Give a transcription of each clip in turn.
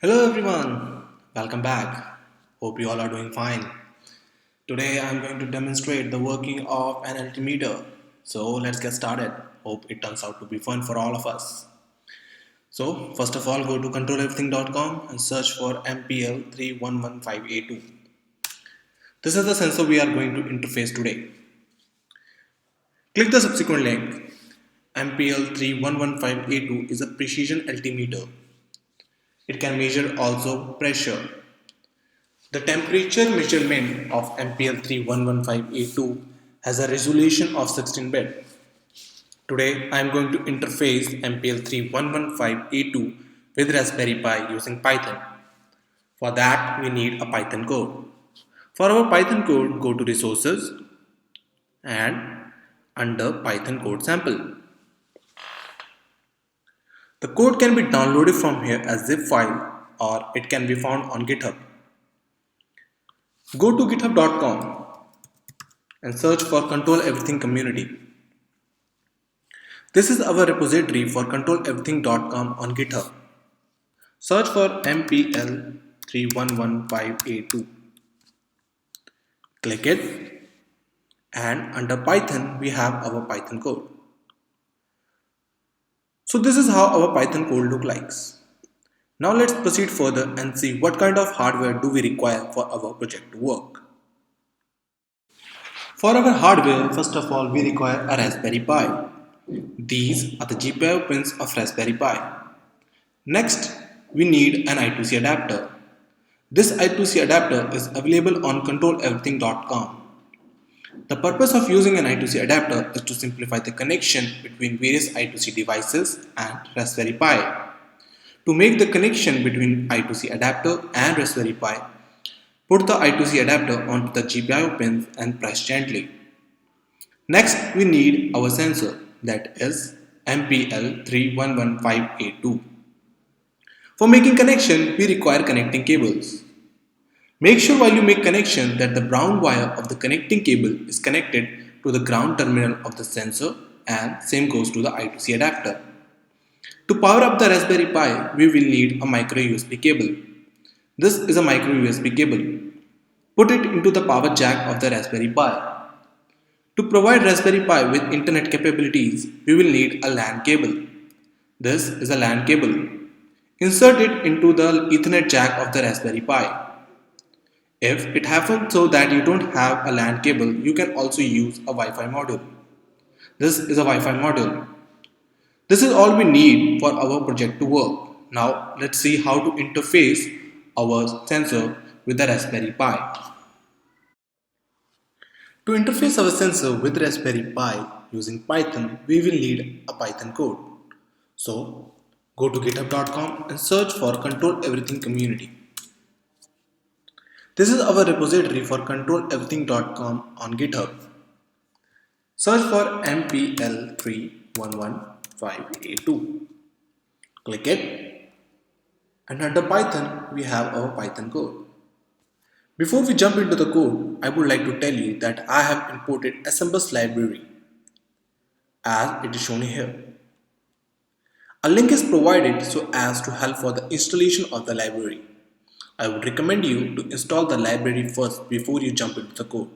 Hello everyone, welcome back. Hope you all are doing fine. Today I am going to demonstrate the working of an altimeter. So let's get started. Hope it turns out to be fun for all of us. So first of all, go to controleverything.com and search for MPL31158A2. This is the sensor we are going to interface today. Click the subsequent link. MPL31158A2 is a precision altimeter. It can measure also pressure. The temperature measurement of MPL31158A2 has a resolution of 16-bit. Today I am going to interface MPL31158A2 with Raspberry Pi using Python. For that we need a Python code. For our Python code, go to resources and under Python code sample. The code can be downloaded from here as zip file or it can be found on GitHub. Go to github.com and search for Control Everything Community. This is our repository for controleverything.com on GitHub. Search for MPL31158A2. Click it and under Python we have our Python code. So this is how our Python code looks like. Now let's proceed further and see what kind of hardware do we require for our project to work. For our hardware, first of all we require a Raspberry Pi. These are the GPIO pins of Raspberry Pi. Next, we need an I2C adapter. This I2C adapter is available on controleverything.com. The purpose of using an I2C adapter is to simplify the connection between various I2C devices and Raspberry Pi. To make the connection between I2C adapter and Raspberry Pi, put the I2C adapter onto the GPIO pins and press gently. Next, we need our sensor, that is MPL31158A2. For making connection, we require connecting cables. Make sure while you make connection that the brown wire of the connecting cable is connected to the ground terminal of the sensor and same goes to the I2C adapter. To power up the Raspberry Pi, we will need a micro USB cable. This is a micro USB cable. Put it into the power jack of the Raspberry Pi. To provide Raspberry Pi with internet capabilities, we will need a LAN cable. This is a LAN cable. Insert it into the Ethernet jack of the Raspberry Pi. If it happens so that you don't have a LAN cable, you can also use a Wi-Fi module. This is a Wi-Fi module. This is all we need for our project to work. Now let's see how to interface our sensor with the Raspberry Pi. To interface our sensor with Raspberry Pi using Python, we will need a Python code. So go to github.com and search for Control Everything Community. This is our repository for controleverything.com on GitHub. Search for MPL31158A2. Click it and under Python we have our Python code. Before we jump into the code, I would like to tell you that I have imported SMBus library as it is shown here. A link is provided so as to help for the installation of the library. I would recommend you to install the library first before you jump into the code.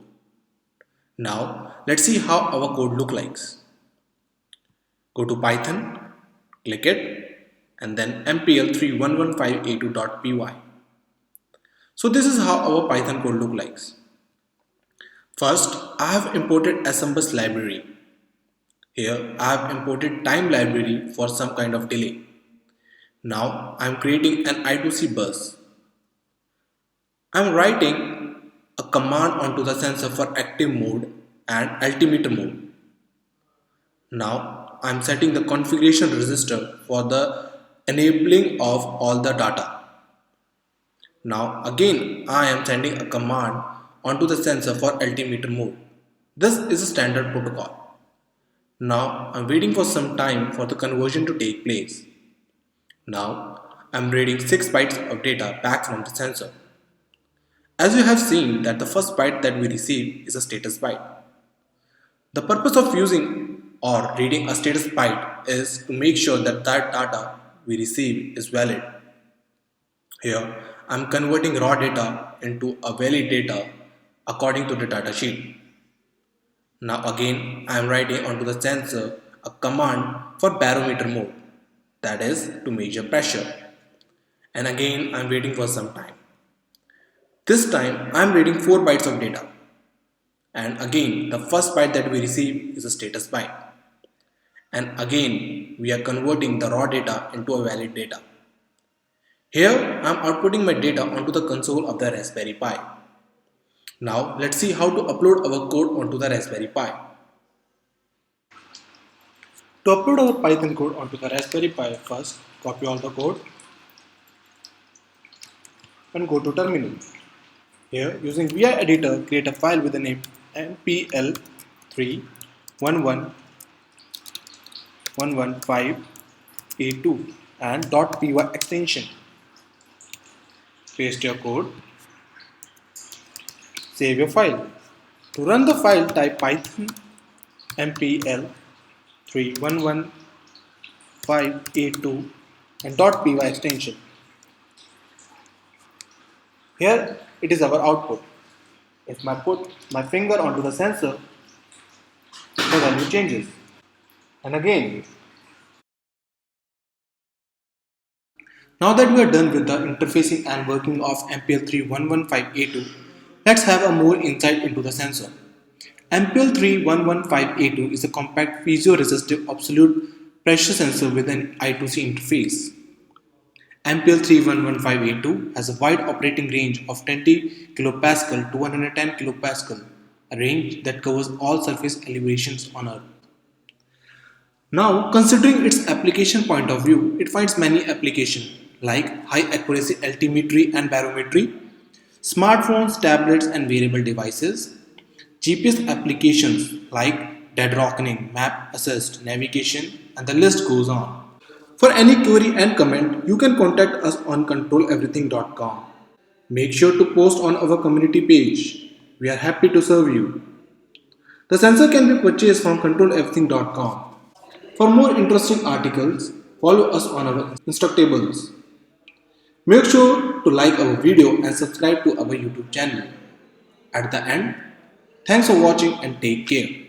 Now let's see how our code looks like. Go to Python, click it and then mpl31158a2.py. So this is how our Python code looks like. First, I have imported SMBus library. Here I have imported time library for some kind of delay. Now I am creating an I2C bus. I am writing a command onto the sensor for active mode and altimeter mode. Now I am setting the configuration register for the enabling of all the data. Now again I am sending a command onto the sensor for altimeter mode. This is a standard protocol. Now I am waiting for some time for the conversion to take place. Now I am reading 6 bytes of data back from the sensor. As you have seen that the first byte that we receive is a status byte. The purpose of using or reading a status byte is to make sure that that data we receive is valid. Here, I am converting raw data into a valid data according to the data sheet. Now again, I am writing onto the sensor a command for barometer mode, that is to measure pressure. And again, I am waiting for some time. This time, I am reading 4 bytes of data. And again, the first byte that we receive is a status byte. And again, we are converting the raw data into a valid data. Here, I am outputting my data onto the console of the Raspberry Pi. Now, let's see how to upload our code onto the Raspberry Pi. To upload our Python code onto the Raspberry Pi, first copy all the code and go to terminal. Here, using VI editor, create a file with the name mpl3115115a2 and .py extension. Paste your code, save your file. To run the file, type python mpl3115a2 and .py extension. Here it is our output. If I put my finger onto the sensor, the value changes. And again. Now that we are done with the interfacing and working of MPL31115A2, let's have a more insight into the sensor. MPL31115A2 is a compact piezoresistive absolute pressure sensor with an I2C interface. MPL31115A2 has a wide operating range of 20 kPa to 110 kPa, a range that covers all surface elevations on Earth. Now, considering its application point of view, it finds many applications like high accuracy altimetry and barometry, smartphones, tablets and wearable devices, GPS applications like dead reckoning, map assist, navigation, and the list goes on. For any query and comment, you can contact us on controleverything.com. Make sure to post on our community page. We are happy to serve you. The sensor can be purchased from controleverything.com. For more interesting articles, follow us on our Instatables. Make sure to like our video and subscribe to our YouTube channel. At the end, thanks for watching and take care.